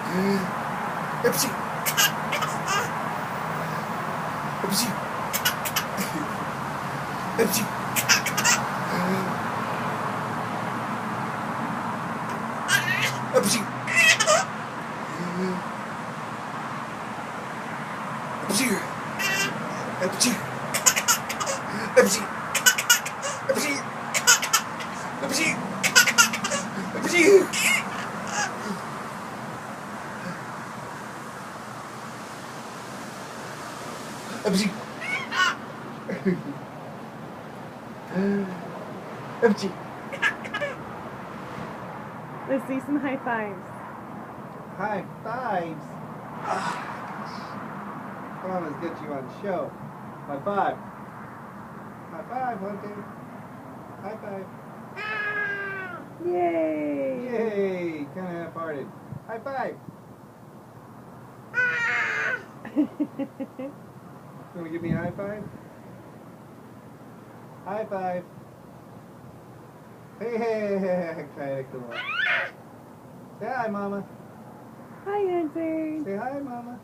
Ipsy. Ipsy. Ipsy. Ipsy. Ipsy. Ipsy. Ipsy. Ipsy. Ipsy. Ipsy. Ipsy. Ipsy. Let's see some high fives. High fives. Promise get you on the show. High five. High five, one, two. High five. Yay! Yay! Kind of half-hearted. High five. You want to give me a high five? High five. Hey, kind of cool. Say hi, Mama. Hi, Auntie. Say hi, Mama.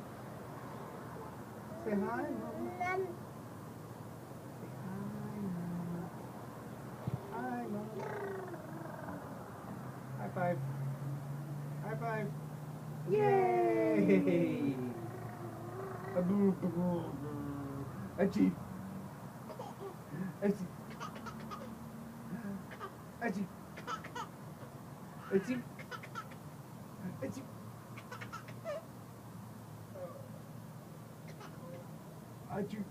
Say hi, Mama. Say hi, Mama. Hi, Mama. High five. High five. Yay! A boo, boo, boo, boo. Achoo. Achoo. Achoo. Achoo. Achoo. Achoo.